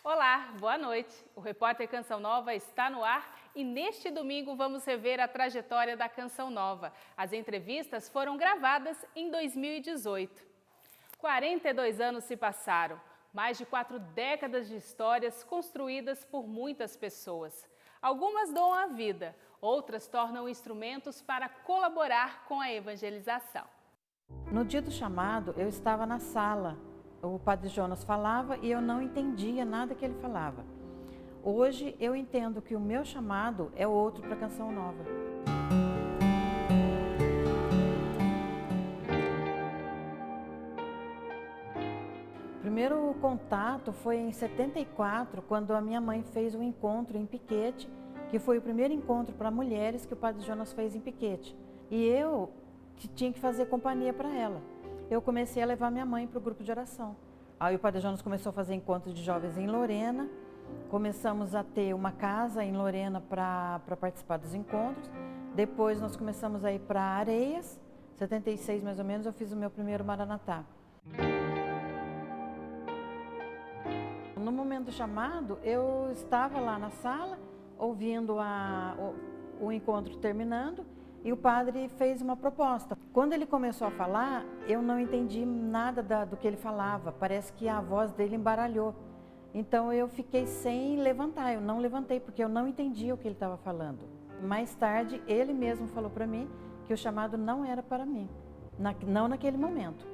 Olá, boa noite. O Repórter Canção Nova está no ar e neste domingo vamos rever a trajetória da Canção Nova. As entrevistas foram gravadas em 2018. 42 anos se passaram, mais de 4 décadas de histórias construídas por muitas pessoas. Algumas doam a vida, outras tornam instrumentos para colaborar com a evangelização. No dia do chamado, eu estava na sala. O Padre Jonas falava e eu não entendia nada que ele falava. Hoje eu entendo que o meu chamado é outro para a Canção Nova. O primeiro contato foi em 74, quando a minha mãe fez um encontro em Piquete, que foi o primeiro encontro para mulheres que o Padre Jonas fez em Piquete. E eu tinha que fazer companhia para ela. Eu comecei a levar minha mãe para o grupo de oração. Aí o Padre Jonas começou a fazer encontros de jovens em Lorena, começamos a ter uma casa em Lorena para participar dos encontros, depois nós começamos a ir para Areias, 76 mais ou menos, eu fiz o meu primeiro Maranatá. No momento do chamado, eu estava lá na sala, ouvindo o encontro terminando, e o padre fez uma proposta. Quando ele começou a falar, eu não entendi nada do que ele falava. Parece que a voz dele embaralhou. Então eu fiquei sem levantar, eu não levantei porque eu não entendia o que ele estava falando. Mais tarde, ele mesmo falou para mim que o chamado não era para mim, não naquele momento.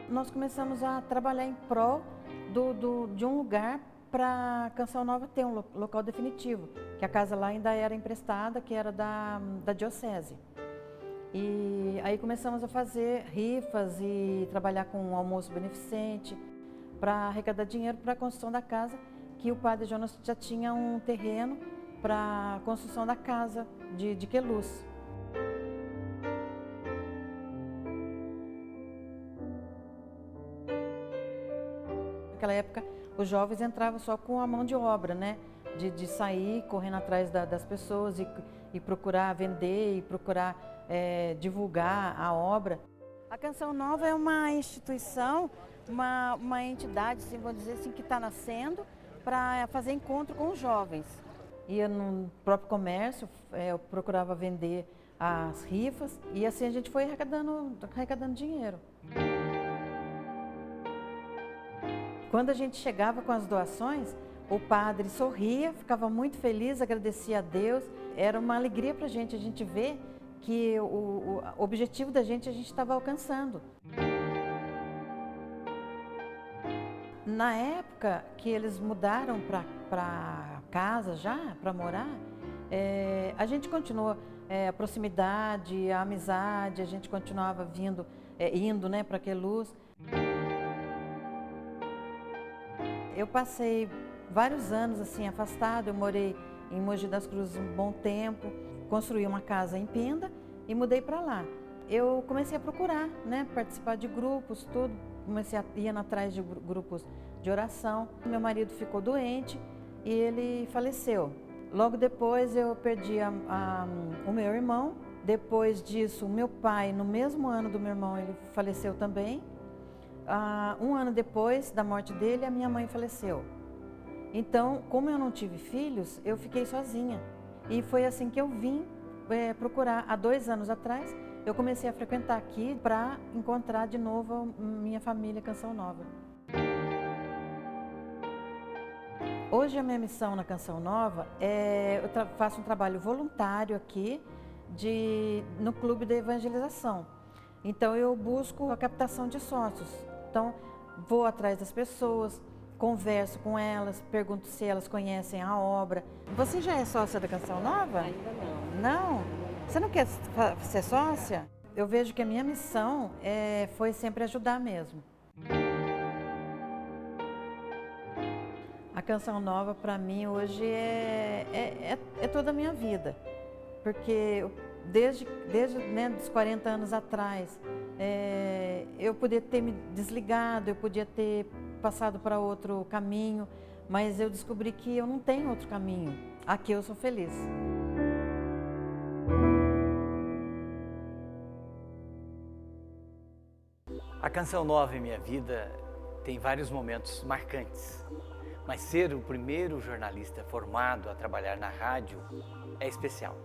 Nós começamos a trabalhar em prol de um lugar para a Canção Nova ter um local definitivo, que a casa lá ainda era emprestada, que era da diocese. E aí começamos a fazer rifas e trabalhar com um almoço beneficente para arrecadar dinheiro para a construção da casa, que o Padre Jonas já tinha um terreno para a construção da casa de Queluz. Naquela época, os jovens entravam só com a mão de obra, né? De sair correndo atrás das pessoas e procurar vender e procurar divulgar a obra. A Canção Nova é uma instituição, uma entidade, assim, vou dizer assim, que está nascendo para fazer encontro com os jovens. Ia no próprio comércio, eu procurava vender as rifas e assim a gente foi arrecadando dinheiro. Quando a gente chegava com as doações, o padre sorria, ficava muito feliz, agradecia a Deus. Era uma alegria para a gente ver que o objetivo da gente a gente estava alcançando. Na época que eles mudaram para casa já, para morar, a gente continuou a proximidade, a amizade, a gente continuava indo, né, para Queluz. Eu passei vários anos assim afastada, eu morei em Mogi das Cruzes um bom tempo, construí uma casa em Pinda e mudei para lá. Eu comecei a procurar, né, participar de grupos, tudo, comecei a ir atrás de grupos de oração. Meu marido ficou doente e ele faleceu. Logo depois eu perdi o meu irmão. Depois disso, o meu pai, no mesmo ano do meu irmão, ele faleceu também. Um ano depois da morte dele, a minha mãe faleceu. Então, como eu não tive filhos, eu fiquei sozinha. E foi assim que eu vim procurar. Há 2 anos atrás, eu comecei a frequentar aqui para encontrar de novo minha família Canção Nova. Hoje a minha missão na Canção Nova eu faço um trabalho voluntário aqui no Clube de Evangelização. Então eu busco a captação de sócios. Então vou atrás das pessoas, converso com elas, pergunto se elas conhecem a obra. Você já é sócia da Canção Nova? Ainda não. Não? Você não quer ser sócia? Eu vejo que a minha missão foi sempre ajudar mesmo. A Canção Nova para mim hoje é toda a minha vida, porque desde né, dos 40 anos atrás, eu podia ter me desligado, eu podia ter passado para outro caminho, mas eu descobri que eu não tenho outro caminho. Aqui eu sou feliz. A Canção Nova em minha vida tem vários momentos marcantes, mas ser o primeiro jornalista formado a trabalhar na rádio é especial.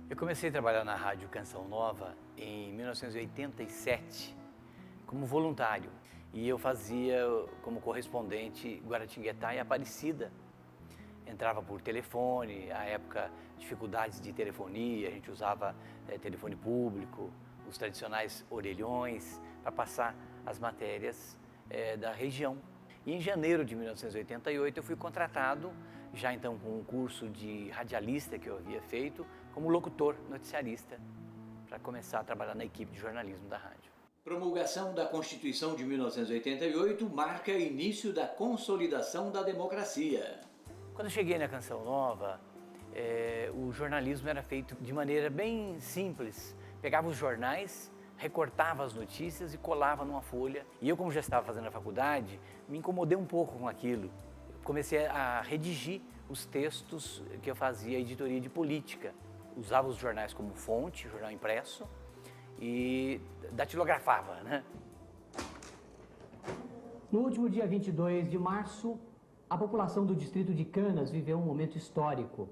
Eu comecei a trabalhar na Rádio Canção Nova em 1987 como voluntário e eu fazia como correspondente Guaratinguetá e Aparecida. Entrava por telefone, à época dificuldades de telefonia, a gente usava telefone público, os tradicionais orelhões para passar as matérias da região. E em janeiro de 1988 eu fui contratado, já então com um curso de radialista que eu havia feito, como locutor noticiarista, para começar a trabalhar na equipe de jornalismo da rádio. Promulgação da Constituição de 1988 marca início da consolidação da democracia. Quando eu cheguei na Canção Nova, o jornalismo era feito de maneira bem simples. Pegava os jornais, recortava as notícias e colava numa folha. E eu, como já estava fazendo a faculdade, me incomodei um pouco com aquilo. Comecei a redigir os textos que eu fazia, editoria de política. Usava os jornais como fonte, jornal impresso, e datilografava, né? No último dia 22 de março, a população do distrito de Canas viveu um momento histórico.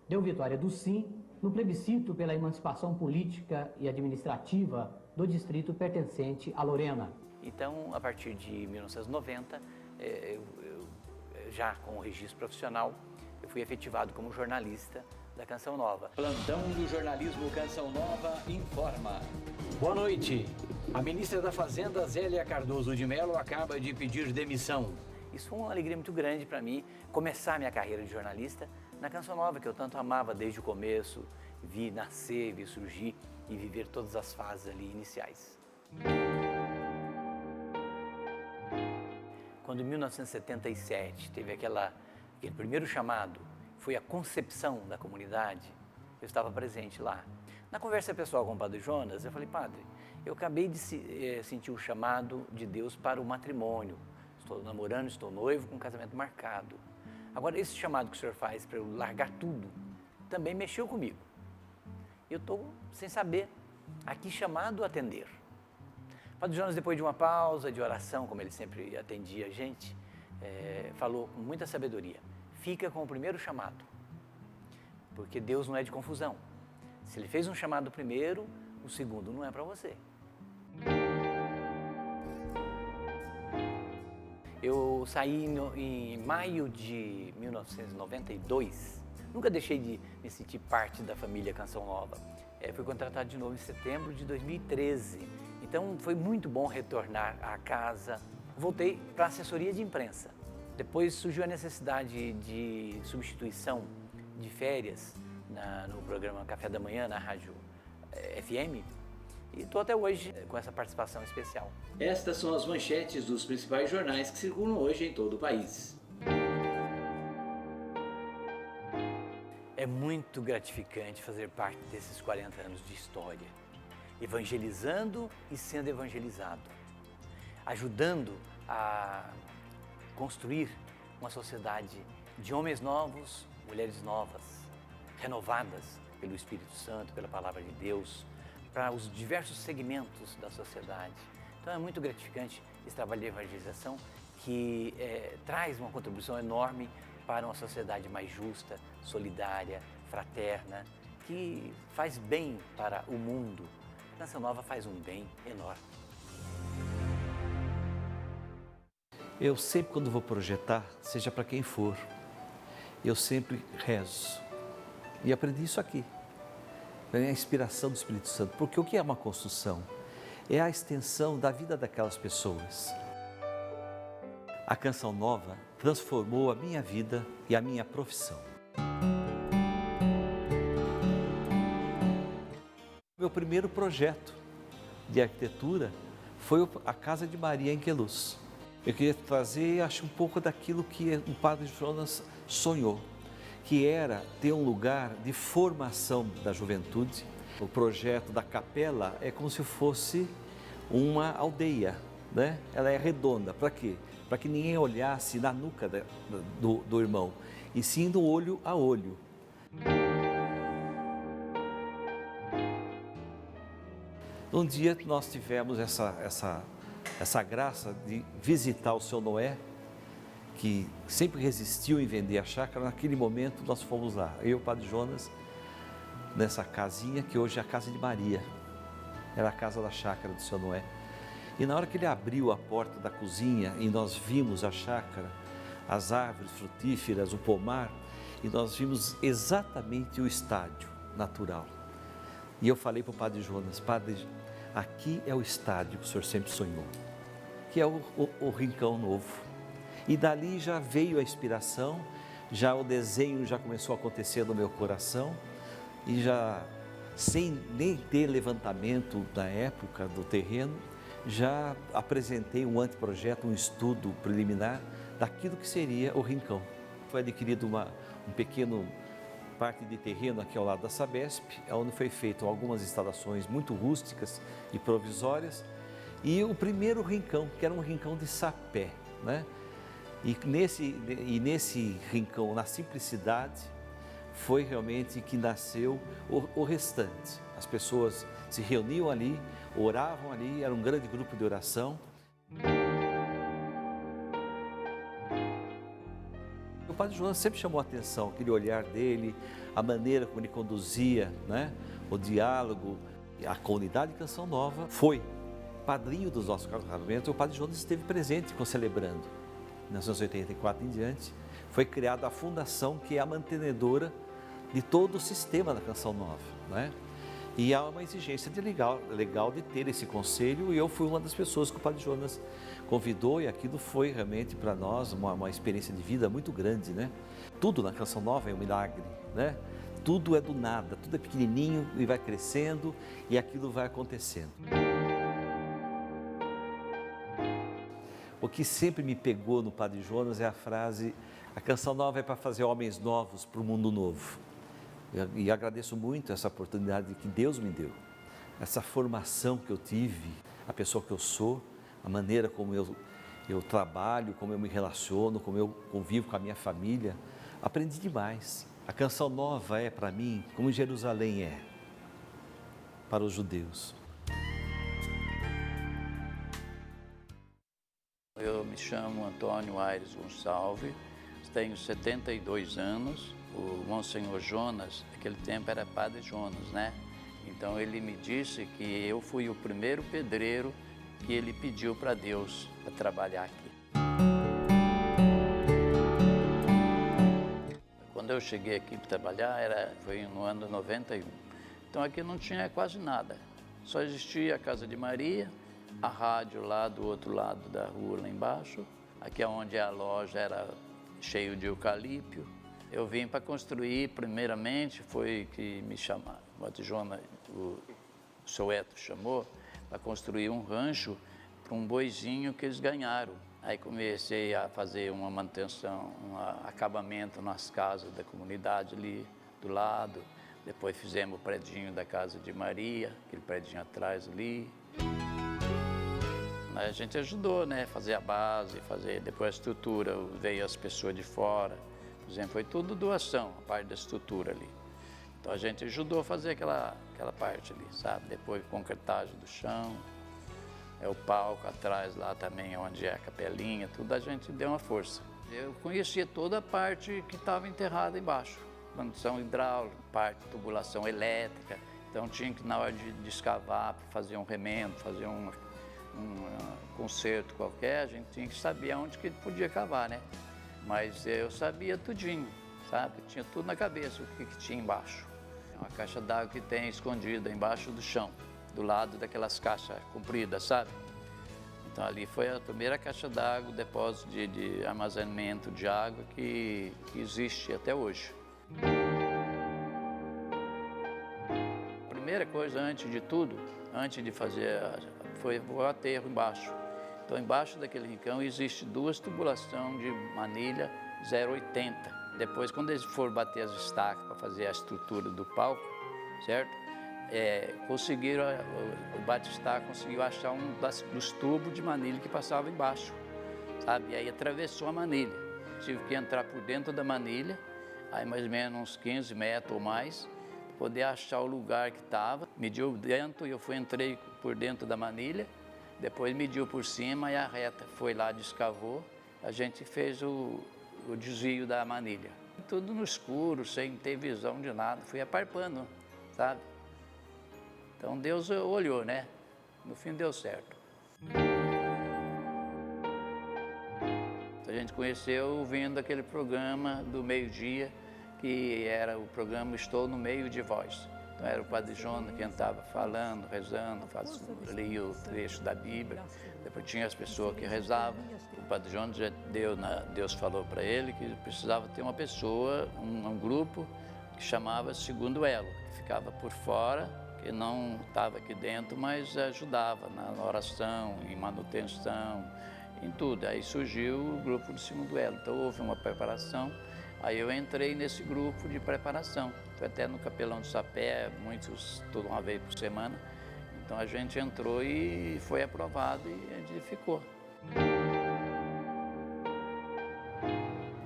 Deu vitória do sim no plebiscito pela emancipação política e administrativa do distrito pertencente a Lorena. Então, a partir de 1990, já com o registro profissional, eu fui efetivado como jornalista da Canção Nova. Plantão do jornalismo Canção Nova informa. Boa noite. A ministra da Fazenda, Zélia Cardoso de Mello, acaba de pedir demissão. Isso foi uma alegria muito grande para mim, começar minha carreira de jornalista na Canção Nova, que eu tanto amava desde o começo, vi nascer, vi surgir e viver todas as fases ali iniciais. Quando em 1977 teve aquele primeiro chamado, foi a concepção da comunidade, eu estava presente lá. Na conversa pessoal com o Padre Jonas, eu falei, Padre, eu acabei de sentir o chamado de Deus para o matrimônio. Estou namorando, estou noivo, com um casamento marcado. Agora, esse chamado que o senhor faz para eu largar tudo, também mexeu comigo. Eu estou sem saber a que chamado atender. Padre Jonas, depois de uma pausa de oração, como ele sempre atendia a gente, falou com muita sabedoria, fica com o primeiro chamado, porque Deus não é de confusão. Se Ele fez um chamado primeiro, o segundo não é para você. Eu saí em maio de 1992, nunca deixei de me sentir parte da família Canção Nova. Fui contratado de novo em setembro de 2013, então foi muito bom retornar à casa. Voltei para a assessoria de imprensa. Depois surgiu a necessidade de substituição de férias no programa Café da Manhã, na Rádio FM, e estou até hoje com essa participação especial. Estas são as manchetes dos principais jornais que circulam hoje em todo o país. É muito gratificante fazer parte desses 40 anos de história, evangelizando e sendo evangelizado, ajudando a construir uma sociedade de homens novos, mulheres novas, renovadas pelo Espírito Santo, pela Palavra de Deus, para os diversos segmentos da sociedade. Então é muito gratificante esse trabalho de evangelização que traz uma contribuição enorme para uma sociedade mais justa, solidária, fraterna, que faz bem para o mundo. A Canção Nova faz um bem enorme. Eu sempre, quando vou projetar, seja para quem for, eu sempre rezo. E aprendi isso aqui. É a inspiração do Espírito Santo. Porque o que é uma construção? É a extensão da vida daquelas pessoas. A Canção Nova transformou a minha vida e a minha profissão. Meu primeiro projeto de arquitetura foi a Casa de Maria em Queluz. Eu queria trazer, acho, um pouco daquilo que o Padre Jonas sonhou, que era ter um lugar de formação da juventude. O projeto da capela é como se fosse uma aldeia, né? Ela é redonda. Para quê? Para que ninguém olhasse na nuca do irmão, e sim do olho a olho. Um dia nós tivemos essa graça de visitar o seu Noé, que sempre resistiu em vender a chácara. Naquele momento nós fomos lá, eu e o Padre Jonas, nessa casinha que hoje é a Casa de Maria, era a casa da chácara do seu Noé. E na hora que ele abriu a porta da cozinha e nós vimos a chácara, as árvores frutíferas, o pomar, e nós vimos exatamente o estádio natural. E eu falei para o Padre Jonas: Padre, aqui é o estádio que o senhor sempre sonhou, que é o Rincão Novo. E dali já veio a inspiração, já o desenho já começou a acontecer no meu coração, e já sem nem ter levantamento da época do terreno, já apresentei um anteprojeto, um estudo preliminar daquilo que seria o Rincão. Foi adquirido um pequeno parte de terreno aqui ao lado da Sabesp, onde foi feito algumas instalações muito rústicas e provisórias, e o primeiro rincão, que era um rincão de sapé, né? E nesse rincão, na simplicidade, foi realmente que nasceu o restante. As pessoas se reuniam ali, oravam ali, era um grande grupo de oração. O Padre Jonas sempre chamou a atenção, aquele olhar dele, a maneira como ele conduzia, né? O diálogo. A comunidade de Canção Nova foi padrinho dos nossos casamentos. O Padre Jonas esteve presente celebrando. Em 1984 em diante, foi criada a fundação, que é a mantenedora de todo o sistema da Canção Nova, né? E há uma exigência legal de ter esse conselho, e eu fui uma das pessoas que o Padre Jonas convidou, e aquilo foi realmente para nós uma experiência de vida muito grande, né? Tudo na Canção Nova é um milagre, né? Tudo é do nada, tudo é pequenininho e vai crescendo, e aquilo vai acontecendo. O que sempre me pegou no Padre Jonas é a frase: a Canção Nova é para fazer homens novos para o mundo novo. E agradeço muito essa oportunidade que Deus me deu, essa formação que eu tive, a pessoa que eu sou, a maneira como eu trabalho, como eu me relaciono, como eu convivo com a minha família. Aprendi demais. A Canção Nova é para mim como Jerusalém é para os judeus. Eu me chamo Antônio Aires Gonçalves, tenho 72 anos. O Monsenhor Jonas, naquele tempo era Padre Jonas, né? Então ele me disse que eu fui o primeiro pedreiro que ele pediu para Deus para trabalhar aqui. Quando eu cheguei aqui para trabalhar, foi no ano 91. Então aqui não tinha quase nada, só existia a Casa de Maria, a rádio lá do outro lado da rua, lá embaixo. Aqui onde a loja era cheio de eucalipto. Eu vim para construir, primeiramente, foi que me chamaram, o seu Eto chamou, para construir um rancho para um boizinho que eles ganharam. Aí comecei a fazer uma manutenção, um acabamento nas casas da comunidade ali do lado. Depois fizemos o predinho da Casa de Maria, aquele predinho atrás ali. A gente ajudou, né, fazer a base, depois a estrutura, veio as pessoas de fora. Por exemplo, foi tudo doação, a parte da estrutura ali. Então a gente ajudou a fazer aquela parte ali, sabe? Depois concretagem do chão, o palco atrás lá também, onde é a capelinha, tudo a gente deu uma força. Eu conhecia toda a parte que estava enterrada embaixo, condução hidráulica, parte de tubulação elétrica. Então tinha que, na hora de escavar, fazer um remendo, fazer um conserto qualquer, a gente tinha que saber aonde que ele podia cavar, né? Mas eu sabia tudinho, sabe? Tinha tudo na cabeça, o que tinha embaixo. É uma caixa d'água que tem escondida embaixo do chão, do lado daquelas caixas compridas, sabe? Então ali foi a primeira caixa d'água, depósito de armazenamento de água que existe até hoje. A primeira coisa, antes de tudo, antes de fazer, foi o aterro embaixo. Então, embaixo daquele rincão existe 2 tubulações de manilha 0,80. Depois, quando eles foram bater as estacas para fazer a estrutura do palco, certo? Conseguiram, o bate-estaca conseguiu achar um dos tubos de manilha que passava embaixo, sabe? E aí atravessou a manilha. Tive que entrar por dentro da manilha, aí mais ou menos uns 15 metros ou mais, poder achar o lugar que estava. Mediu dentro e entrei por dentro da manilha, depois mediu por cima e a reta foi lá, descavou, a gente fez o desvio da manilha. Tudo no escuro, sem ter visão de nada, fui aparpando, sabe? Então Deus olhou, né? No fim deu certo. A gente conheceu vendo aquele programa do meio-dia, que era o programa Estou no Meio de Vós. Então era o Padre Jonas quem estava falando, rezando, lia o trecho da Bíblia. Depois tinha as pessoas que rezavam. O Padre Jonas, Deus falou para ele que precisava ter uma pessoa, um grupo que chamava Segundo Elo, que ficava por fora, que não estava aqui dentro, mas ajudava na oração, em manutenção, em tudo. Aí surgiu o grupo do Segundo Elo. Então houve uma preparação. Aí eu entrei nesse grupo de preparação. Foi até no Capelão do Sapé, muitos, toda uma vez por semana. Então a gente entrou e foi aprovado e a gente ficou.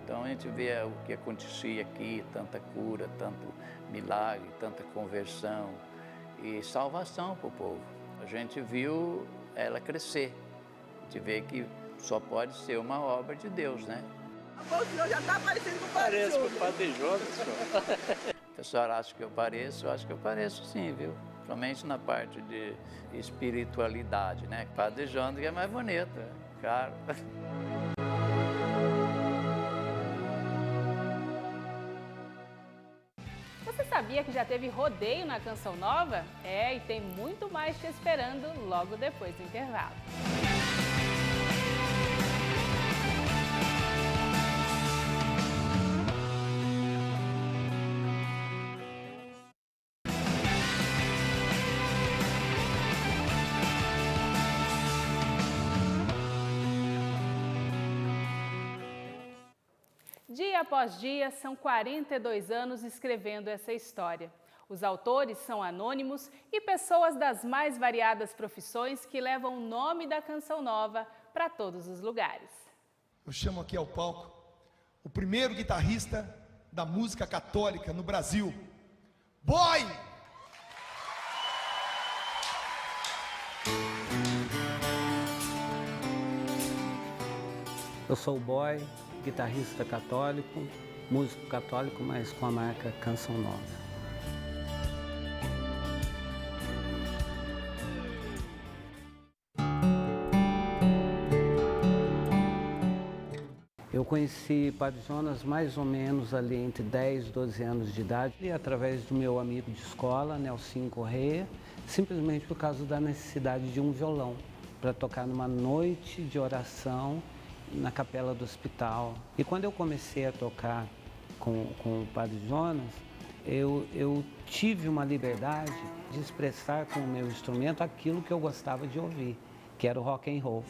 Então a gente vê o que acontecia aqui, tanta cura, tanto milagre, tanta conversão e salvação para o povo. A gente viu ela crescer. A gente vê que só pode ser uma obra de Deus, né? O senhor já está parecendo com o Padre Jonas. Parece com o Padre Jonas, senhor. O pessoal acha que eu acho que eu pareço sim, viu? Principalmente na parte de espiritualidade, né? O Padre Jonas é mais bonito, claro. Você sabia que já teve rodeio na Canção Nova? E tem muito mais te esperando logo depois do intervalo. Dia após dia, são 42 anos escrevendo essa história. Os autores são anônimos e pessoas das mais variadas profissões que levam o nome da Canção Nova para todos os lugares. Eu chamo aqui ao palco o primeiro guitarrista da música católica no Brasil, Boy! Eu sou o Boy, guitarrista católico, músico católico, mas com a marca Canção Nova. Eu conheci Padre Jonas mais ou menos ali entre 10 e 12 anos de idade, e através do meu amigo de escola, Nelsinho Correia, simplesmente por causa da necessidade de um violão para tocar numa noite de oração na capela do hospital. E quando eu comecei a tocar com o Padre Jonas, eu tive uma liberdade de expressar com o meu instrumento aquilo que eu gostava de ouvir, que era o rock and roll.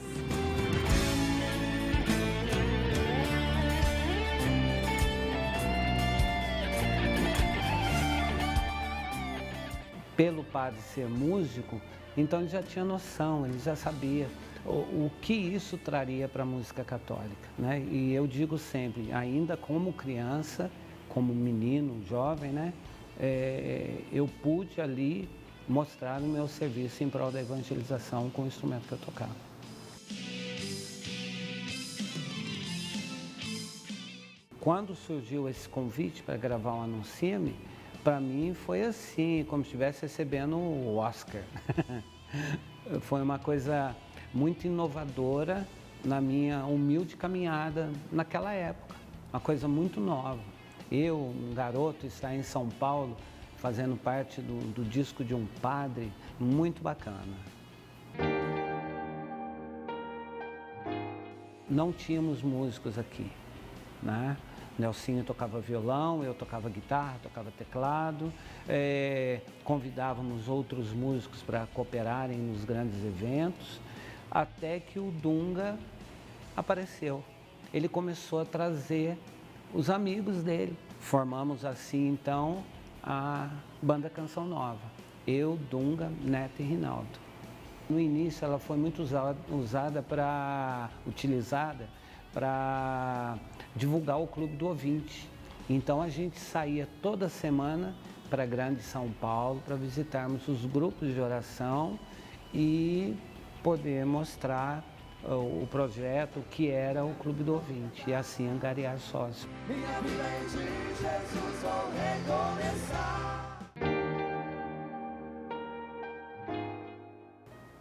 Pelo padre ser músico, então ele já tinha noção, ele já sabia o que isso traria para a música católica, né? E eu digo sempre, ainda como criança, como menino, jovem, né? Eu pude ali mostrar o meu serviço em prol da evangelização com o instrumento que eu tocava. Quando surgiu esse convite para gravar um Anuncia-me, para mim foi assim, como se estivesse recebendo o Oscar. Foi uma coisa muito inovadora na minha humilde caminhada naquela época, uma coisa muito nova. Eu, um garoto, estar em São Paulo, fazendo parte do disco de um padre, muito bacana. Não tínhamos músicos aqui, né? Nelsinho tocava violão, eu tocava guitarra, tocava teclado, convidávamos outros músicos para cooperarem nos grandes eventos, até que o Dunga apareceu. Ele começou a trazer os amigos dele. Formamos assim, então, a banda Canção Nova. Eu, Dunga, Neto e Rinaldo. No início, ela foi muito utilizada para divulgar o Clube do Ouvinte. Então, a gente saía toda semana para Grande São Paulo para visitarmos os grupos de oração e poder mostrar o projeto que era o Clube do Ouvinte e assim angariar sócios. Minha vida em ti, Jesus, vou recomeçar.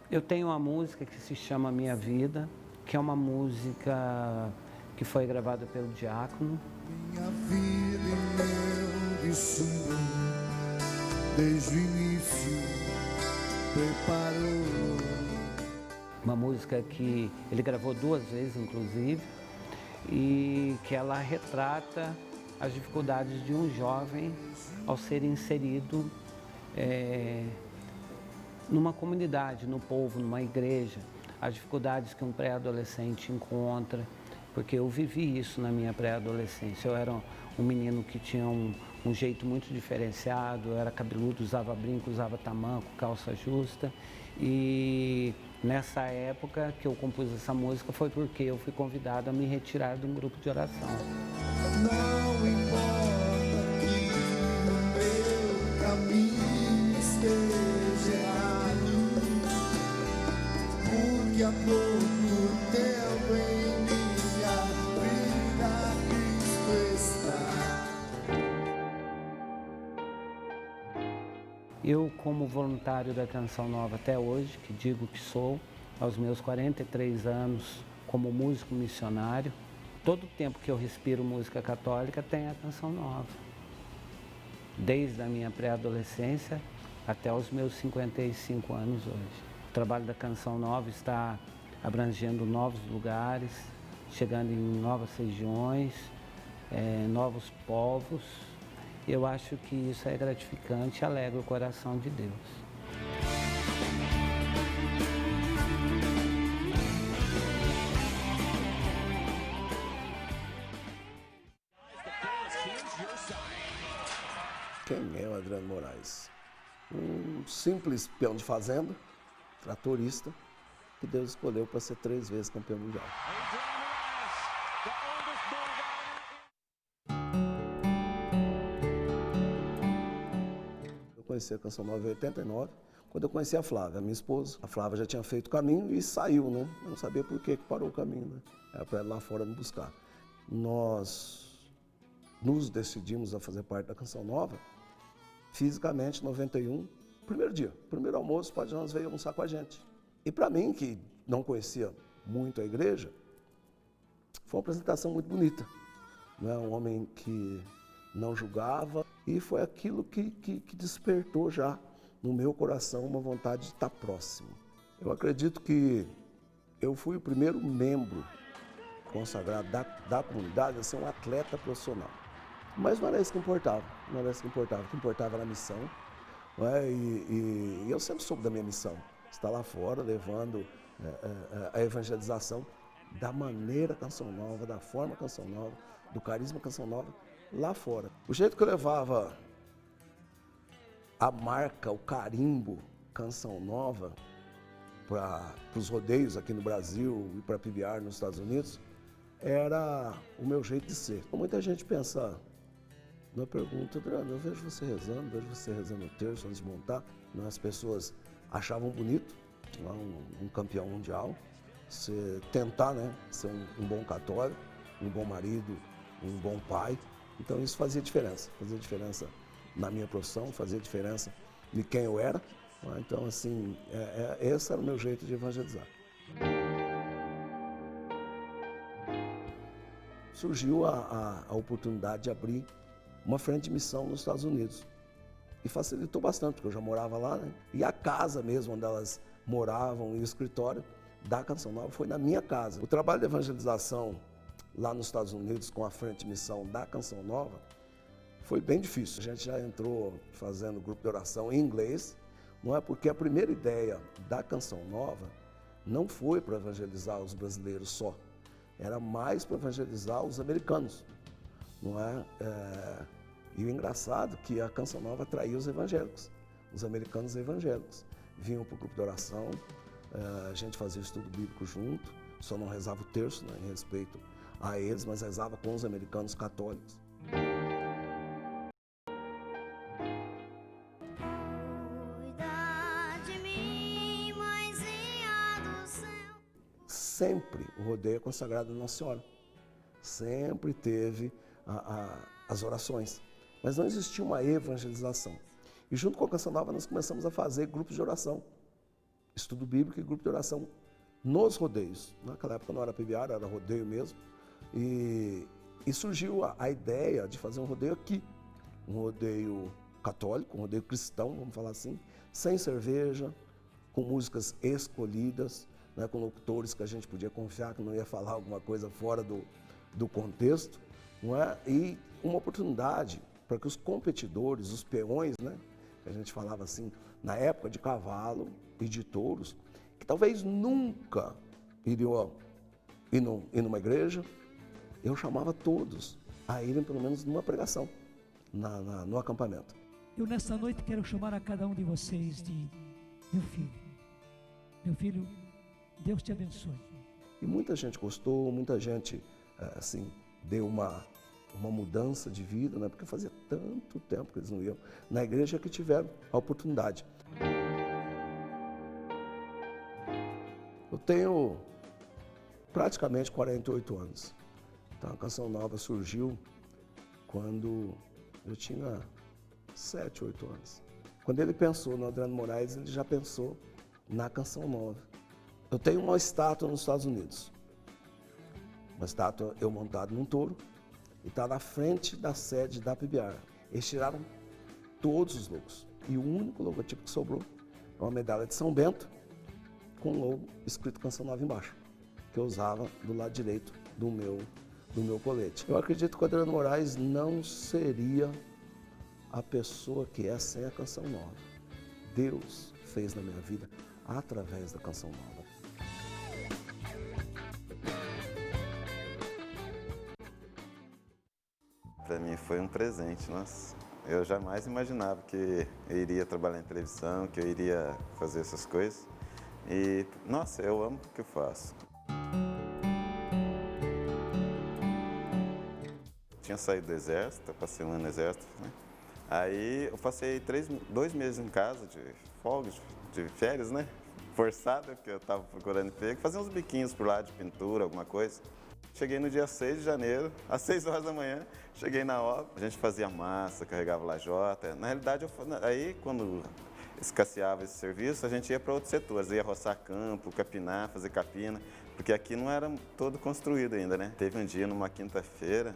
Eu tenho uma música que se chama Minha Vida, que é uma música que foi gravada pelo Diácono. Minha vida e meu destino, desde o início, preparou. Uma música que ele gravou 2 vezes, inclusive, e que ela retrata as dificuldades de um jovem ao ser inserido numa comunidade, no povo, numa igreja, as dificuldades que um pré-adolescente encontra, porque eu vivi isso na minha pré-adolescência. Eu era um menino que tinha um jeito muito diferenciado, eu era cabeludo, usava brinco, usava tamanco, calça justa, e nessa época que eu compus essa música foi porque eu fui convidado a me retirar de um grupo de oração. Não importa que o meu caminho esteja errado, porque há pouco tempo em minha vida Cristo está. Eu, como voluntário da Canção Nova até hoje, que digo que sou, aos meus 43 anos, como músico missionário, todo o tempo que eu respiro música católica tem a Canção Nova. Desde a minha pré-adolescência até os meus 55 anos hoje. O trabalho da Canção Nova está abrangendo novos lugares, chegando em novas regiões, novos povos. Eu acho que isso é gratificante e alegra o coração de Deus. Quem é o Adriano Moraes? Um simples peão de fazenda, tratorista, que Deus escolheu para ser 3 vezes campeão mundial. Eu conheci a Canção Nova em 89, quando eu conheci a Flávia, minha esposa. A Flávia já tinha feito o caminho e saiu, né? Eu não sabia por que parou o caminho, né? Era para ela lá fora me buscar. Nós nos decidimos a fazer parte da Canção Nova, fisicamente, em 91, primeiro dia, primeiro almoço, o Padre Jonas veio almoçar com a gente. E para mim, que não conhecia muito a igreja, foi uma apresentação muito bonita. Né? Um homem que não julgava, e foi aquilo que despertou já no meu coração uma vontade de estar próximo. Eu acredito que eu fui o primeiro membro consagrado da comunidade a ser um atleta profissional. Mas não era isso que importava, não era isso que importava. O que importava era a missão, não é? E eu sempre soube da minha missão, estar lá fora levando a evangelização da maneira Canção Nova, da forma Canção Nova, do carisma Canção Nova, lá fora. O jeito que eu levava a marca, o carimbo Canção Nova para os rodeios aqui no Brasil e para PBR nos Estados Unidos, era o meu jeito de ser. Muita gente pensa, na pergunta, Adriano, eu vejo você rezando o terço antes de montar. As pessoas achavam bonito, um campeão mundial, você tentar, né, ser um bom católico, um bom marido, um bom pai. Então isso fazia diferença na minha profissão, fazia diferença de quem eu era. Então, assim, esse era o meu jeito de evangelizar. Surgiu a oportunidade de abrir uma frente de missão nos Estados Unidos. E facilitou bastante, porque eu já morava lá, né? E a casa mesmo onde elas moravam e o escritório da Canção Nova foi na minha casa. O trabalho de evangelização lá nos Estados Unidos com a frente de missão da Canção Nova foi bem difícil. A gente já entrou fazendo grupo de oração em inglês, não é? Porque a primeira ideia da Canção Nova não foi para evangelizar os brasileiros só, era mais para evangelizar os americanos, não é? E o engraçado é que a Canção Nova atraía os evangélicos, os americanos evangélicos. Vinham para o grupo de oração, a gente fazia estudo bíblico junto, só não rezava o terço, né, em respeito a eles, mas rezava com os americanos católicos. sempre o rodeio é consagrado a Nossa Senhora. Sempre teve as orações, mas não existia uma evangelização. E junto com a Canção Nova nós começamos a fazer grupos de oração, estudo bíblico e grupo de oração nos rodeios. Naquela época não era PBR, era rodeio mesmo. E surgiu a ideia de fazer um rodeio aqui, um rodeio católico, um rodeio cristão, vamos falar assim, sem cerveja, com músicas escolhidas, né, com locutores que a gente podia confiar que não ia falar alguma coisa fora do contexto, não é? E uma oportunidade para que os competidores, os peões, né, que a gente falava assim, na época de cavalo e de touros, que talvez nunca iriam ir numa igreja, eu chamava todos a irem pelo menos numa pregação, no acampamento. Eu nessa noite quero chamar a cada um de vocês de meu filho, Deus te abençoe. E muita gente gostou, muita gente assim, deu uma mudança de vida, né? Porque fazia tanto tempo que eles não iam na igreja que tiveram a oportunidade. Eu tenho praticamente 48 anos. Então a Canção Nova surgiu quando eu tinha 7, 8 anos. Quando ele pensou no Adriano Moraes, ele já pensou na Canção Nova. Eu tenho uma estátua nos Estados Unidos. Uma estátua eu montado num touro e está na frente da sede da PBR. Eles tiraram todos os logos. E o único logotipo que sobrou é uma medalha de São Bento com um logo escrito Canção Nova embaixo, que eu usava do lado direito do meu colete. Eu acredito que o Adriano Moraes não seria a pessoa que é sem a Canção Nova. Deus fez na minha vida através da Canção Nova. Para mim foi um presente, nossa. Eu jamais imaginava que eu iria trabalhar em televisão, que eu iria fazer essas coisas. E, nossa, eu amo o que eu faço. Tinha saído do exército, passei um ano no exército, né? Aí eu passei 2 meses em casa de folga, de férias, né? Forçada, porque eu estava procurando emprego, fazer uns biquinhos por lá de pintura, alguma coisa. Cheguei no dia 6 de janeiro, às 6 horas da manhã, cheguei na obra. A gente fazia massa, carregava lajota. Na realidade, aí quando escasseava esse serviço, a gente ia para outros setores. Ia roçar campo, capinar, fazer capina, porque aqui não era todo construído ainda, né? Teve um dia, numa quinta-feira,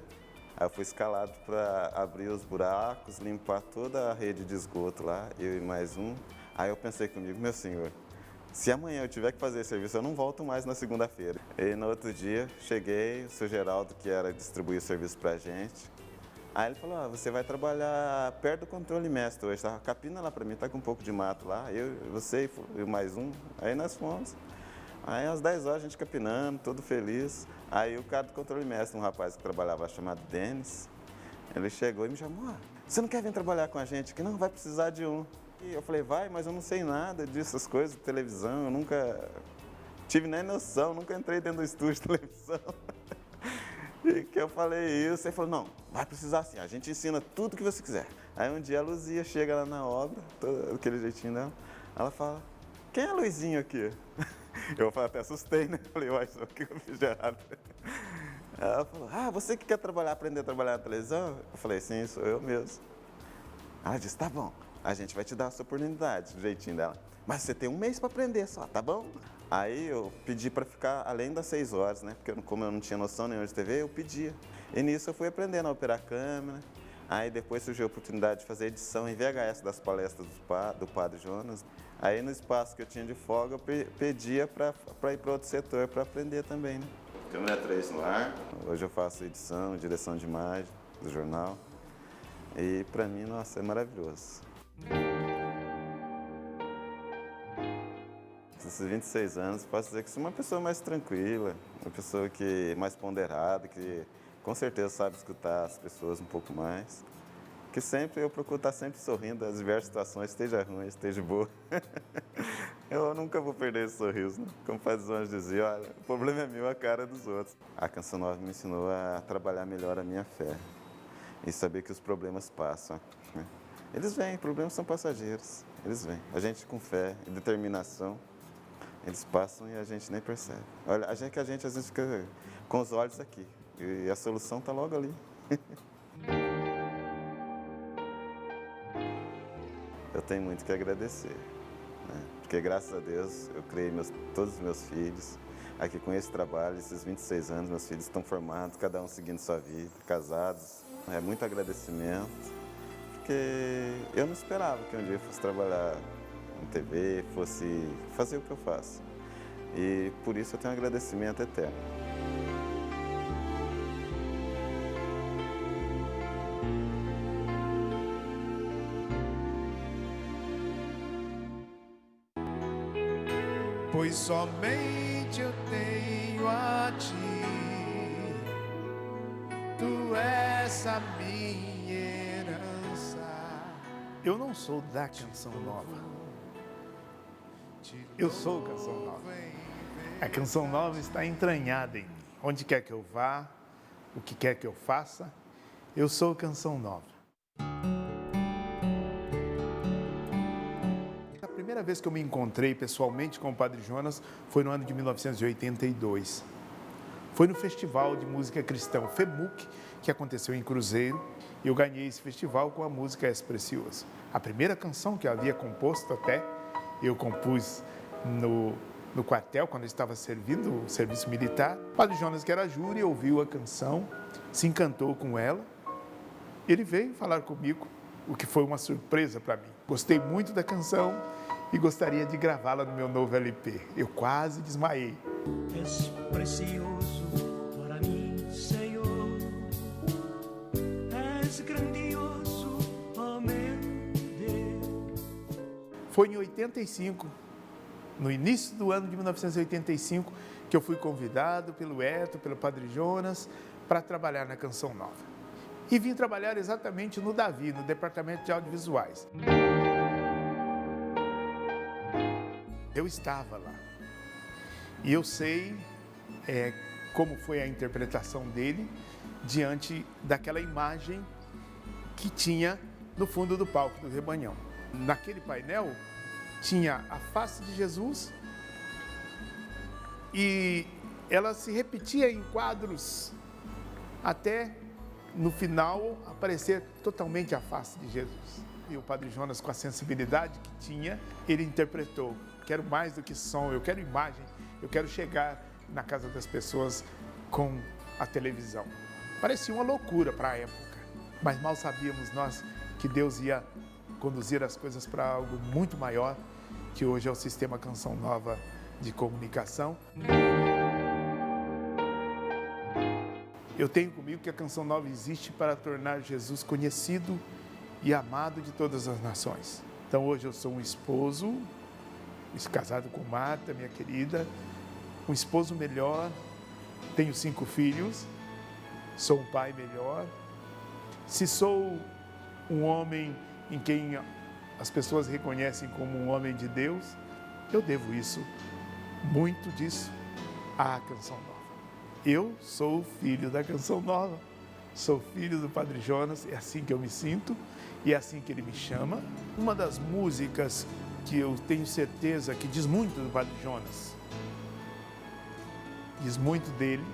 aí eu fui escalado para abrir os buracos, limpar toda a rede de esgoto lá, eu e mais um. Aí eu pensei comigo, meu senhor, se amanhã eu tiver que fazer esse serviço, eu não volto mais na segunda-feira. E no outro dia, cheguei, o seu Geraldo, que era distribuir o serviço pra gente. Aí ele falou, você vai trabalhar perto do controle mestre hoje, tá? Capina lá pra mim, tá com um pouco de mato lá, você e mais um. Aí nós fomos. Aí às 10 horas a gente capinando, todo feliz. Aí o cara do controle mestre, um rapaz que trabalhava lá chamado Denis, ele chegou e me chamou, você não quer vir trabalhar com a gente aqui? Não, vai precisar de um. E eu falei, vai, mas eu não sei nada dessas coisas de televisão, eu nunca tive nem noção, nunca entrei dentro do estúdio de televisão. E que eu falei isso, ele falou, não, vai precisar sim, a gente ensina tudo que você quiser. Aí um dia a Luzia chega lá na obra, aquele jeitinho dela, ela fala, quem é a Luizinho aqui? Eu até assustei, né? Falei, uai, só que eu fiz errado. Ela falou, você que quer aprender a trabalhar na televisão? Eu falei, sim, sou eu mesmo. Ela disse, tá bom. A gente vai te dar essa oportunidade, do jeitinho dela. Mas você tem um mês para aprender só, tá bom? Aí eu pedi para ficar além das 6 horas, né? Porque como eu não tinha noção nenhuma de TV, eu pedia. E nisso eu fui aprendendo a operar a câmera. Aí depois surgiu a oportunidade de fazer edição em VHS das palestras do Padre Jonas. Aí no espaço que eu tinha de folga, eu pedia para ir para outro setor para aprender também, né? Câmera 3 no ar. Hoje eu faço edição, direção de imagem do jornal. E para mim, nossa, é maravilhoso. Esses 26 anos, posso dizer que sou uma pessoa mais tranquila, uma pessoa que mais ponderada, que com certeza sabe escutar as pessoas um pouco mais. Que sempre eu procuro estar sempre sorrindo das diversas situações, esteja ruim, esteja boa. Eu nunca vou perder esse sorriso, né? Como o Padre Jonas dizia, olha, o problema é meu, a cara dos outros. A Canção Nova me ensinou a trabalhar melhor a minha fé e saber que os problemas passam, né? Eles vêm, problemas são passageiros, eles vêm. A gente com fé e determinação, Eles passam e a gente nem percebe. Olha, a gente às vezes fica com os olhos aqui e a solução está logo ali. Eu tenho muito que agradecer, né? Porque graças a Deus eu criei todos os meus filhos. Aqui com esse trabalho, esses 26 anos, meus filhos estão formados, cada um seguindo sua vida, casados. É muito agradecimento, porque eu não esperava que um dia eu fosse trabalhar em TV, fosse fazer o que eu faço. E por isso eu tenho um agradecimento eterno. Pois somente eu tenho a ti, tu és a minha herança. Eu não sou da Canção Nova. Eu sou Canção Nova. A Canção Nova está entranhada em mim. Onde quer que eu vá, o que quer que eu faça, eu sou Canção Nova. A primeira vez que eu me encontrei pessoalmente com o Padre Jonas foi no ano de 1982. Foi no Festival de Música Cristã, FEMUC, que aconteceu em Cruzeiro, e eu ganhei esse festival com a música És Precioso. A primeira canção que eu havia composto até, eu compus no quartel, quando eu estava servindo o serviço militar. O Padre Jonas, que era júri, ouviu a canção, se encantou com ela. Ele veio falar comigo, o que foi uma surpresa para mim. Gostei muito da canção e gostaria de gravá-la no meu novo LP. Eu quase desmaiei. És precioso para mim, Senhor. És grandioso, ó meu Deus. Foi em 85, no início do ano de 1985, que eu fui convidado pelo Eto, pelo Padre Jonas, para trabalhar na Canção Nova. E vim trabalhar exatamente no Davi, no departamento de audiovisuais. Eu estava lá. E eu sei como foi a interpretação dele diante daquela imagem que tinha no fundo do palco do Rebanhão. Naquele painel tinha a face de Jesus e ela se repetia em quadros até no final aparecer totalmente a face de Jesus. E o Padre Jonas, com a sensibilidade que tinha, ele interpretou: quero mais do que som, eu quero imagem, eu quero chegar na casa das pessoas com a televisão. Parecia uma loucura para a época, mas mal sabíamos nós que Deus ia conduzir as coisas para algo muito maior, que hoje é o Sistema Canção Nova de Comunicação. Eu tenho comigo que a Canção Nova existe para tornar Jesus conhecido e amado de todas as nações. Então hoje eu sou um esposo, casado com Marta, minha querida, um esposo melhor, tenho 5 filhos, sou um pai melhor. Se sou um homem em quem as pessoas reconhecem como um homem de Deus, eu devo muito disso à Canção Nova. Eu sou filho da Canção Nova, sou filho do Padre Jonas, é assim que eu me sinto e é assim que ele me chama. Uma das músicas que eu tenho certeza que diz muito do Padre Jonas, diz muito dele,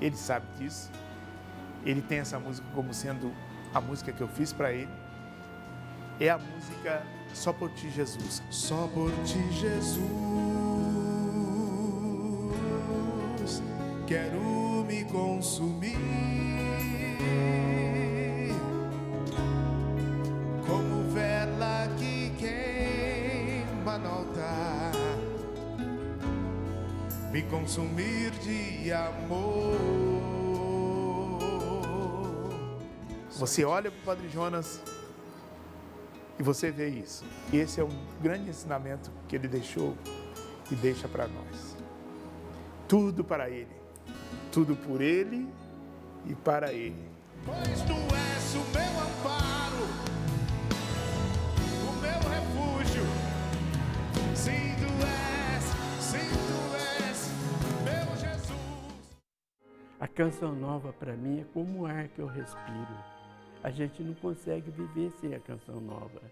ele sabe disso, ele tem essa música como sendo a música que eu fiz para ele, é a música Só por Ti, Jesus. Só por Ti, Jesus, quero me consumir, como vela que queima no altar, me consumir de amor. Você olha para o Padre Jonas e você vê isso. E esse é um grande ensinamento que ele deixou e deixa para nós. Tudo para ele, tudo por ele e para ele. Pois Tu és o meu amparo, o meu refúgio. Sim, Tu és meu Jesus. A Canção Nova para mim é como o ar que eu respiro. A gente não consegue viver sem a Canção Nova.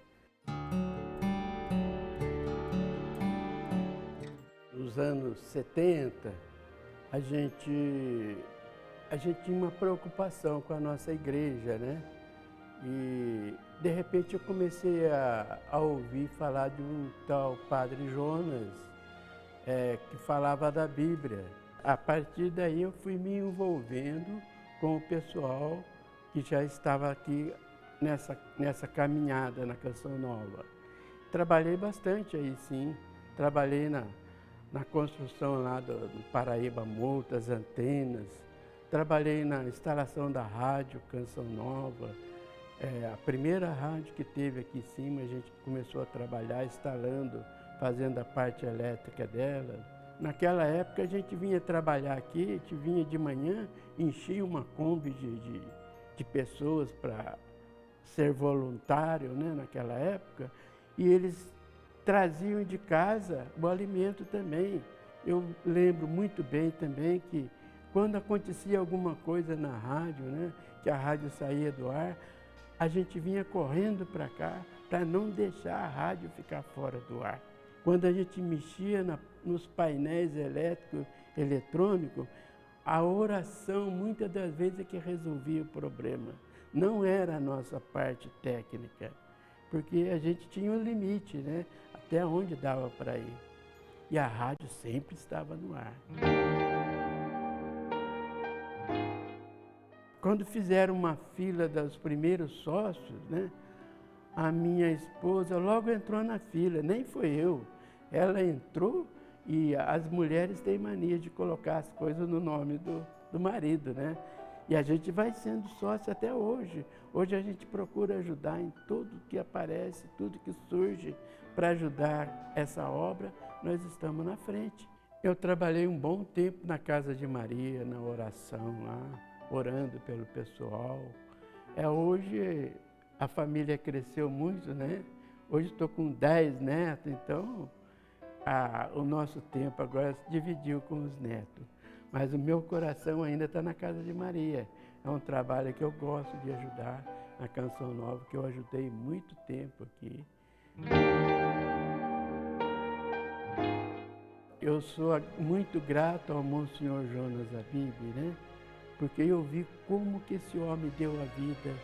dos anos 70, a gente tinha uma preocupação com a nossa igreja, né? E, de repente, eu comecei a ouvir falar de um tal Padre Jonas, que falava da Bíblia. A partir daí, eu fui me envolvendo com o pessoal que já estava aqui nessa caminhada na Canção Nova. Trabalhei bastante aí, sim. Trabalhei na construção lá do Paraíba Multas, antenas. Trabalhei na instalação da rádio Canção Nova. A primeira rádio que teve aqui em cima, a gente começou a trabalhar instalando, fazendo a parte elétrica dela. Naquela época a gente vinha trabalhar aqui, a gente vinha de manhã, enchia uma Kombi de pessoas para ser voluntário, né, naquela época, e eles traziam de casa o alimento também. Eu lembro muito bem também que quando acontecia alguma coisa na rádio, né, que a rádio saía do ar, a gente vinha correndo para cá para não deixar a rádio ficar fora do ar. Quando a gente mexia nos painéis eletrônicos, a oração muitas das vezes é que resolvia o problema. Não era a nossa parte técnica, porque a gente tinha um limite, né, até onde dava para ir. E a rádio sempre estava no ar. Quando fizeram uma fila dos primeiros sócios, né, a minha esposa logo entrou na fila, nem foi eu. Ela entrou e as mulheres têm mania de colocar as coisas no nome do marido, né? E a gente vai sendo sócio até hoje. Hoje a gente procura ajudar em tudo que aparece, tudo que surge para ajudar essa obra, nós estamos na frente. Eu trabalhei um bom tempo na Casa de Maria, na oração lá, orando pelo pessoal. Hoje a família cresceu muito, né? Hoje estou com 10 netos, então o nosso tempo agora se dividiu com os netos. Mas o meu coração ainda está na Casa de Maria. É um trabalho que eu gosto de ajudar na Canção Nova, que eu ajudei muito tempo aqui. Eu sou muito grato ao Monsenhor Jonas Abib, né? Porque eu vi como que esse homem deu a vida,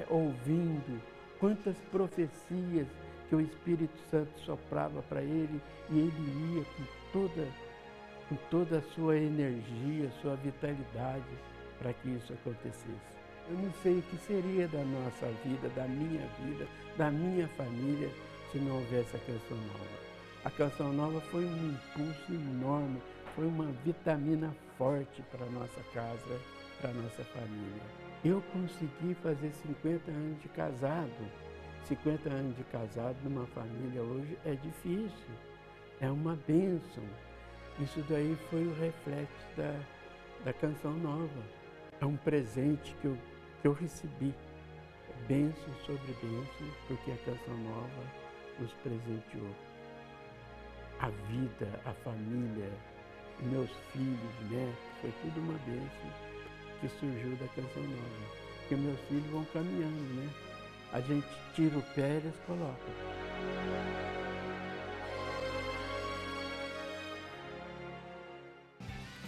ouvindo quantas profecias que o Espírito Santo soprava para ele, e ele ia com toda a sua energia, sua vitalidade, para que isso acontecesse. Eu não sei o que seria da nossa vida, da minha família, se não houvesse a Canção Nova. A Canção Nova foi um impulso enorme, foi uma vitamina forte para a nossa casa, para a nossa família. Eu consegui fazer 50 anos de casado. 50 anos de casado numa família hoje é difícil, é uma bênção. Isso daí foi o reflexo da Canção Nova. É um presente que eu recebi, bênção sobre bênção, porque a Canção Nova nos presenteou. A vida, a família, meus filhos, netos, foi tudo uma bênção que surgiu da Canção Nova. Porque meus filhos vão caminhando, né? A gente tira o pé e eles colocam.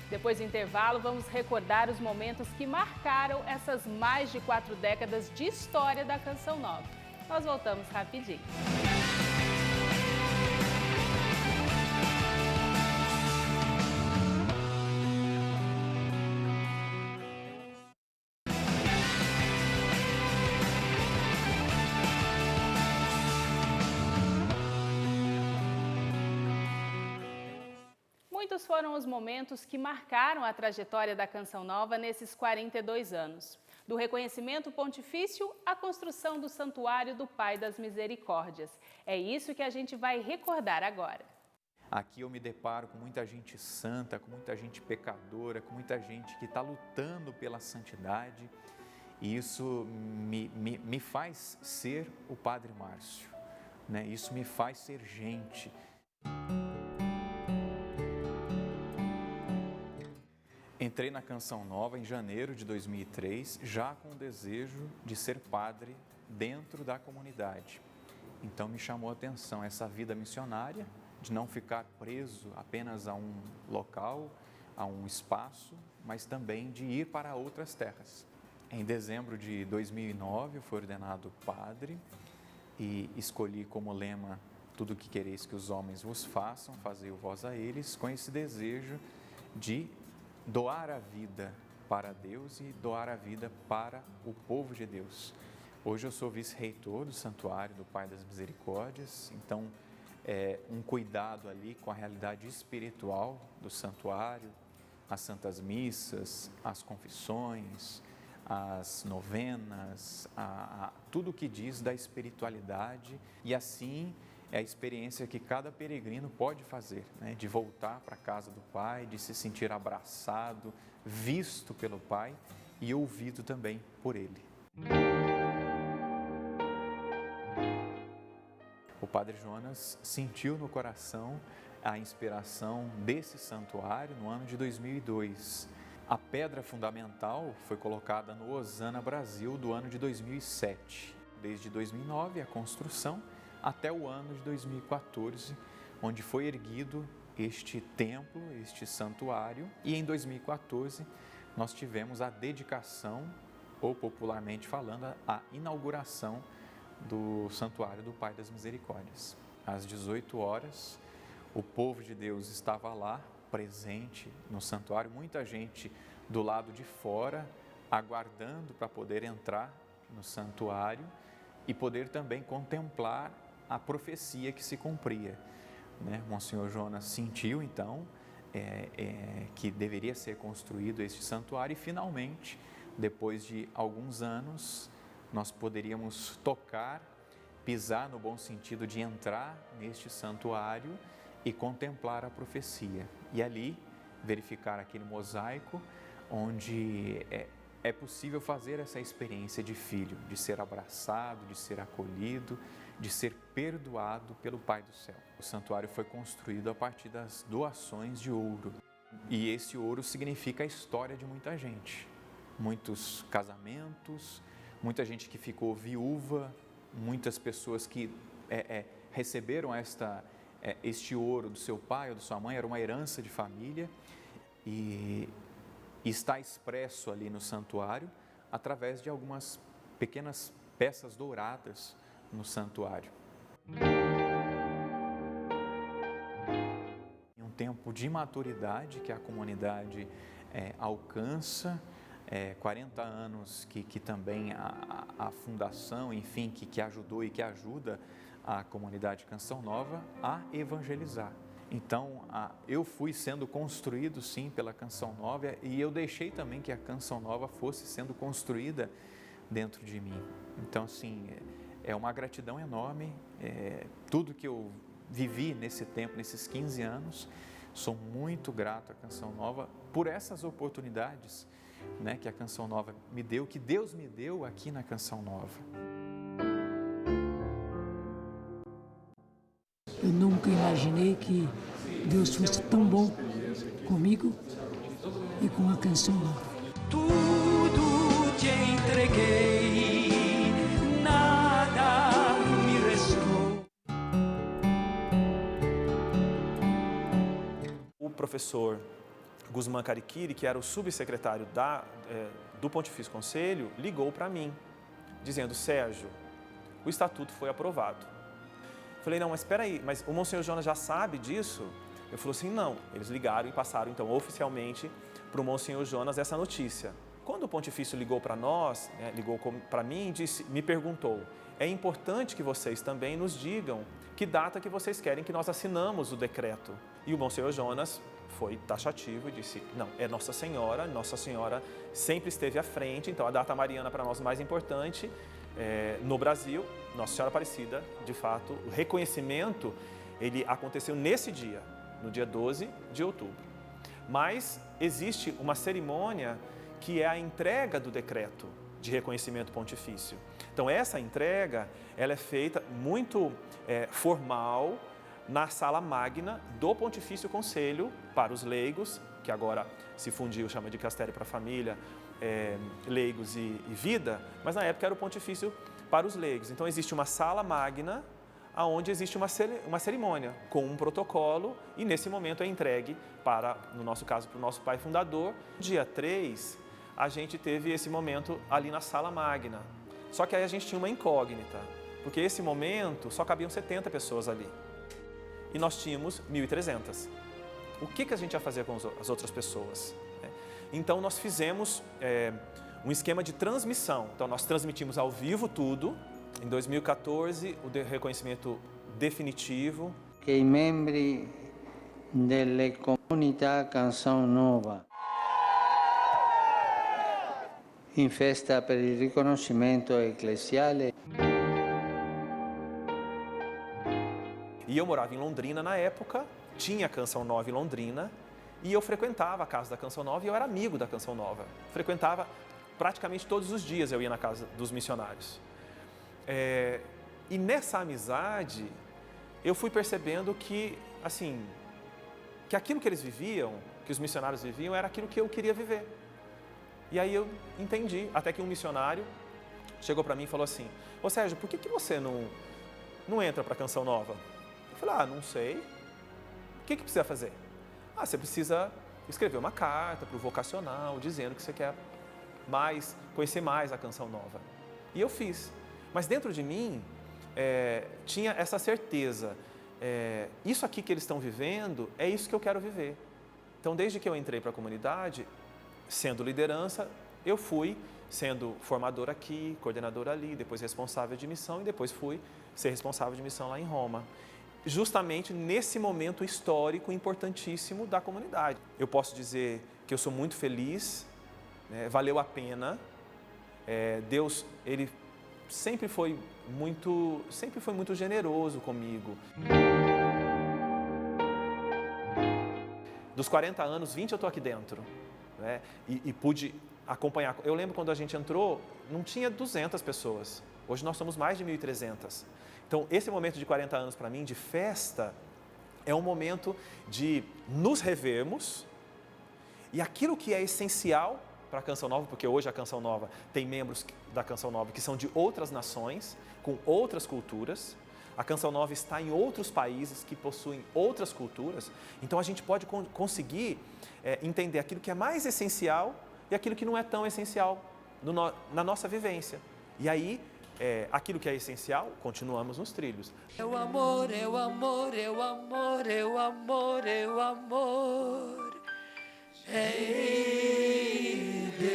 Depois do intervalo, vamos recordar os momentos que marcaram essas mais de 4 décadas de história da Canção Nova. Nós voltamos rapidinho. Muitos foram os momentos que marcaram a trajetória da Canção Nova nesses 42 anos. Do reconhecimento pontifício à construção do Santuário do Pai das Misericórdias. É isso que a gente vai recordar agora. Aqui eu me deparo com muita gente santa, com muita gente pecadora, com muita gente que está lutando pela santidade. E isso me faz ser o Padre Márcio, né? Isso me faz ser gente. Entrei na Canção Nova em janeiro de 2003, já com o desejo de ser padre dentro da comunidade. Então me chamou a atenção essa vida missionária de não ficar preso apenas a um local, a um espaço, mas também de ir para outras terras. Em dezembro de 2009, eu fui ordenado padre e escolhi como lema: tudo o que quereis que os homens vos façam, fazei-o vós a eles, com esse desejo de doar a vida para Deus e doar a vida para o povo de Deus. Hoje eu sou vice-reitor do Santuário do Pai das Misericórdias, então um cuidado ali com a realidade espiritual do santuário, as santas missas, as confissões, as novenas, tudo o que diz da espiritualidade, e assim é a experiência que cada peregrino pode fazer, né? De voltar para a casa do Pai, de se sentir abraçado, visto pelo Pai e ouvido também por Ele. O Padre Jonas sentiu no coração a inspiração desse santuário no ano de 2002. A pedra fundamental foi colocada no Osana Brasil do ano de 2007. Desde 2009, a construção, até o ano de 2014, onde foi erguido este templo, este santuário. E em 2014, nós tivemos a dedicação, ou popularmente falando, a inauguração do Santuário do Pai das Misericórdias. Às 18 horas, o povo de Deus estava lá, presente no santuário, muita gente do lado de fora, aguardando para poder entrar no santuário e poder também contemplar a profecia que se cumpria, né? Monsenhor Jonas sentiu, então, que deveria ser construído este santuário e, finalmente, depois de alguns anos, nós poderíamos tocar, pisar no bom sentido de entrar neste santuário e contemplar a profecia. E ali verificar aquele mosaico onde é possível fazer essa experiência de filho, de ser abraçado, de ser acolhido, de ser perdoado pelo Pai do céu. O santuário foi construído a partir das doações de ouro. E esse ouro significa a história de muita gente. Muitos casamentos, muita gente que ficou viúva, muitas pessoas que receberam este ouro do seu pai ou da sua mãe, era uma herança de família, e está expresso ali no santuário através de algumas pequenas peças douradas no santuário. Em um tempo de maturidade que a comunidade alcança, 40 anos que também a fundação, enfim, que ajudou e que ajuda a comunidade Canção Nova a evangelizar. Então, eu fui sendo construído, sim, pela Canção Nova, e eu deixei também que a Canção Nova fosse sendo construída dentro de mim. Então, assim, é uma gratidão enorme. Tudo que eu vivi nesse tempo, nesses 15 anos, sou muito grato à Canção Nova por essas oportunidades, né, que a Canção Nova me deu, que Deus me deu aqui na Canção Nova. Eu nunca imaginei que Deus fosse tão bom comigo e com a Canção Nova. Tudo te entreguei, nada me restou. O professor Guzmán Cariquiri, que era o subsecretário do Pontifício Conselho, ligou para mim, dizendo: Sérgio, o estatuto foi aprovado. Falei: não, mas espera aí, mas o Monsenhor Jonas já sabe disso? Ele falou assim: não. Eles ligaram e passaram, então, oficialmente para o Monsenhor Jonas essa notícia. Quando o Pontifício ligou para nós, ligou para mim, me perguntou: é importante que vocês também nos digam que data que vocês querem que nós assinamos o decreto. E o Monsenhor Jonas foi taxativo e disse: não, é Nossa Senhora sempre esteve à frente, então a data mariana para nós mais importante no Brasil, Nossa Senhora Aparecida. De fato, o reconhecimento ele aconteceu nesse dia, no dia 12 de outubro. Mas existe uma cerimônia que é a entrega do decreto de reconhecimento pontifício. Então essa entrega ela é feita muito formal na sala magna do Pontifício Conselho para os leigos, que agora se fundiu, chama de Dicastério para a Família, leigos e vida, mas na época era o Pontifício para os leigos. Então existe uma sala magna onde existe uma cerimônia com um protocolo e nesse momento é entregue para, no nosso caso, para o nosso pai fundador. Dia 3, a gente teve esse momento ali na Sala Magna. Só que aí a gente tinha uma incógnita, porque esse momento só cabiam 70 pessoas ali. E nós tínhamos 1.300. O que a gente ia fazer com as outras pessoas? Então nós fizemos um esquema de transmissão. Então nós transmitimos ao vivo tudo. Em 2014, o reconhecimento definitivo. Que i membri delle comunità Canção Nova in festa per il riconoscimento eclesiale. E eu morava em Londrina na época, tinha Canção Nova em Londrina, e eu frequentava a casa da Canção Nova e eu era amigo da Canção Nova. Frequentava praticamente todos os dias, eu ia na casa dos missionários. E nessa amizade, eu fui percebendo que, assim, que aquilo que eles viviam, que os missionários viviam, era aquilo que eu queria viver. E aí eu entendi, até que um missionário chegou para mim e falou assim: ô Sérgio, por que você não entra para a Canção Nova? Eu falei, não sei. O que precisa fazer? Você precisa escrever uma carta para o vocacional, dizendo que você quer conhecer mais a Canção Nova. E eu fiz. Mas dentro de mim, tinha essa certeza, isso aqui que eles estão vivendo, é isso que eu quero viver. Então, desde que eu entrei para a comunidade, sendo liderança, eu fui sendo formador aqui, coordenador ali, depois responsável de missão e depois fui ser responsável de missão lá em Roma. Justamente nesse momento histórico importantíssimo da comunidade. Eu posso dizer que eu sou muito feliz, valeu a pena. Deus, Ele sempre foi muito generoso comigo. Dos 40 anos, 20 eu estou aqui dentro, né? E pude acompanhar. Eu lembro quando a gente entrou, não tinha 200 pessoas. Hoje nós somos mais de 1.300. Então, esse momento de 40 anos para mim, de festa, é um momento de nos revermos e aquilo que é essencial para a Canção Nova, porque hoje a Canção Nova tem membros da Canção Nova que são de outras nações, com outras culturas. A Canção Nova está em outros países que possuem outras culturas. Então, a gente pode conseguir entender aquilo que é mais essencial e aquilo que não é tão essencial na nossa vivência. E aí, aquilo que é essencial, continuamos nos trilhos. É o amor, é o amor, é o amor, é o amor, é o amor. É Deus.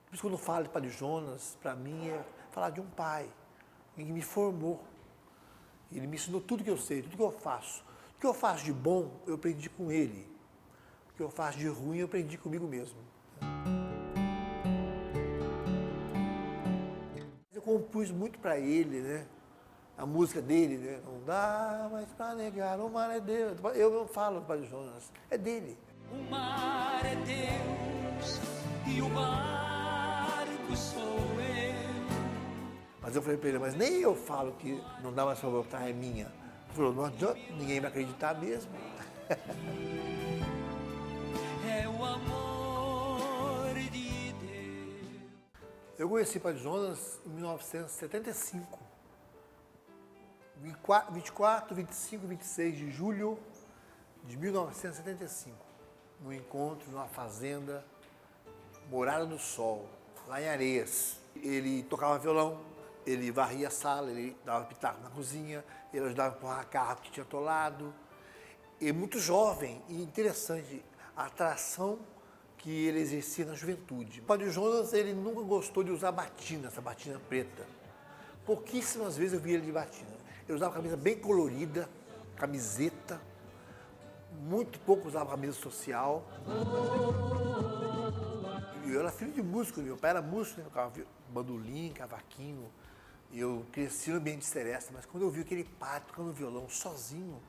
Por isso, quando eu falo de Padre Jonas, para mim é falar de um pai que me formou. Ele me ensinou tudo que eu sei, tudo que eu faço. O que eu faço de bom, eu aprendi com ele. O que eu faço de ruim, eu aprendi comigo mesmo. Eu compus muito para ele, né? A música dele, né? Não dá mais para negar, o mar é Deus. Eu não falo para o Jonas, é dele. O mar é Deus e o barco sou eu. Mas eu falei para ele, mas nem eu falo que não dá mais para voltar, é minha. Ele falou, não adianta, ninguém vai acreditar mesmo. É o amor de Deus. Eu conheci Padre Jonas em 1975. 24, 25, 26 de julho de 1975. No encontro numa fazenda, Morada do Sol, lá em Areias. Ele tocava violão, ele varria a sala, ele dava pitaco na cozinha, ele ajudava a empurrar carro que tinha atolado. E muito jovem e interessante a atração que ele exercia na juventude. O Padre Jonas, ele nunca gostou de usar batina, essa batina preta. Pouquíssimas vezes eu vi ele de batina. Ele usava camisa bem colorida, camiseta, muito pouco usava camisa social. Eu era filho de músico, meu pai era músico, né? Tocava bandolim, cavaquinho. Eu cresci no ambiente de seresta, mas quando eu vi aquele padre tocando violão sozinho,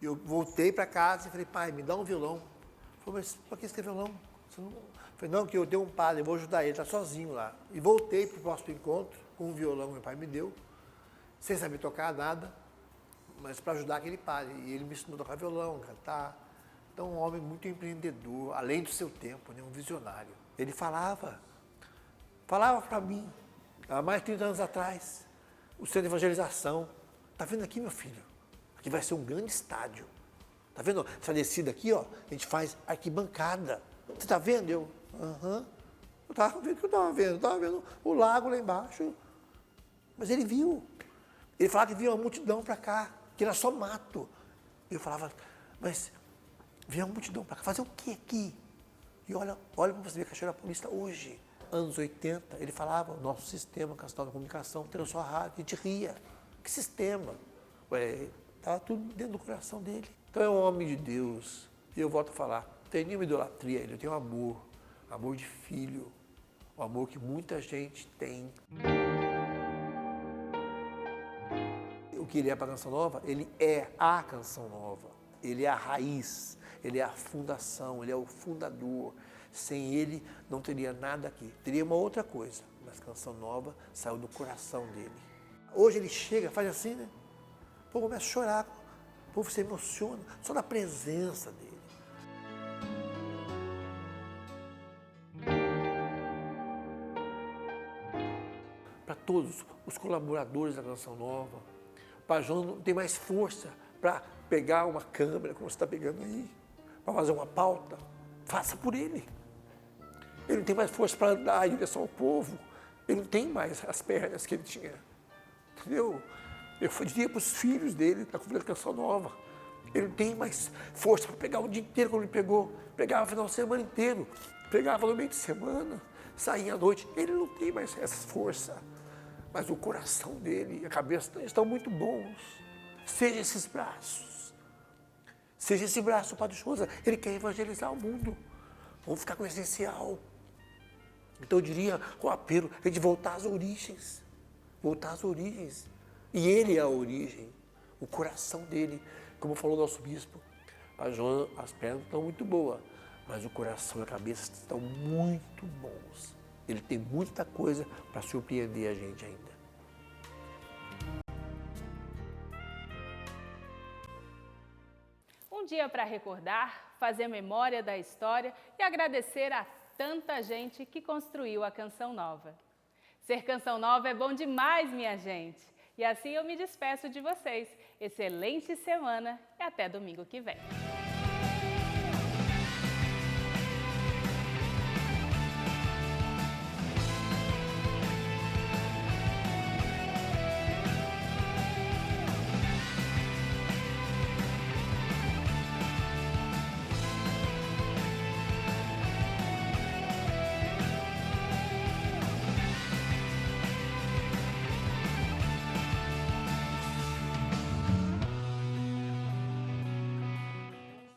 eu voltei para casa e falei, pai, me dá um violão. Ele falou, mas por que você quer violão? Eu falei, não, que eu tenho um padre, eu vou ajudar ele, está sozinho lá. E voltei para o próximo encontro com um violão que meu pai me deu, sem saber tocar nada, mas para ajudar aquele padre. E ele me ensinou a tocar violão, cantar. Então, um homem muito empreendedor, além do seu tempo, né, um visionário. Ele falava falava para mim, há mais de 30 anos atrás, o centro de evangelização. Está vendo aqui, meu filho? Aqui vai ser um grande estádio. Está vendo? Essa descida aqui, ó, a gente faz arquibancada. Você está vendo? Eu, aham. Eu estava vendo o que eu estava vendo. Eu estava vendo o lago lá embaixo. Mas ele viu. Ele falava que vinha uma multidão para cá, que era só mato. Eu falava, mas vinha uma multidão para cá, fazer o quê aqui? E olha para você ver Cachoeira Paulista hoje. Anos 80, ele falava, o nosso sistema Canção da Comunicação, tendo sua rádio, a gente ria. Que sistema? Estava tudo dentro do coração dele. Então é um homem de Deus. E eu volto a falar, não tem nenhuma idolatria, ele tem um amor de filho, um amor que muita gente tem. O que ele é para a Canção Nova? Ele é a Canção Nova. Ele é a raiz, ele é a fundação, ele é o fundador. Sem ele, não teria nada aqui. Teria uma outra coisa, mas Canção Nova saiu do coração dele. Hoje ele chega, faz assim, né? O povo começa a chorar, o povo se emociona, só na presença dele. Para todos os colaboradores da Canção Nova, o Pajão não tem mais força para pegar uma câmera, como você está pegando aí, para fazer uma pauta. Faça por ele. Ele não tem mais força para andar em direção ao povo. Ele não tem mais as pernas que ele tinha. Entendeu? Eu diria para os filhos dele, da Conferência Canção Nova. Ele não tem mais força para pegar o dia inteiro como ele pegou. Pegava o final de semana inteiro. Pegava no meio de semana. Saía à noite. Ele não tem mais essa força. Mas o coração dele e a cabeça estão muito bons. Seja esses braços. Seja esse braço, Padre Jonas. Ele quer evangelizar o mundo. Vamos ficar com o essencial. Então eu diria, com o apelo, é de voltar às origens. Voltar às origens. E ele é a origem. O coração dele, como falou o nosso bispo, Padre Jonas, as pernas estão muito boas, mas o coração e a cabeça estão muito bons. Ele tem muita coisa para surpreender a gente ainda. Um dia para recordar, fazer memória da história e agradecer a tanta gente que construiu a Canção Nova. Ser Canção Nova é bom demais, minha gente! E assim eu me despeço de vocês. Excelente semana e até domingo que vem.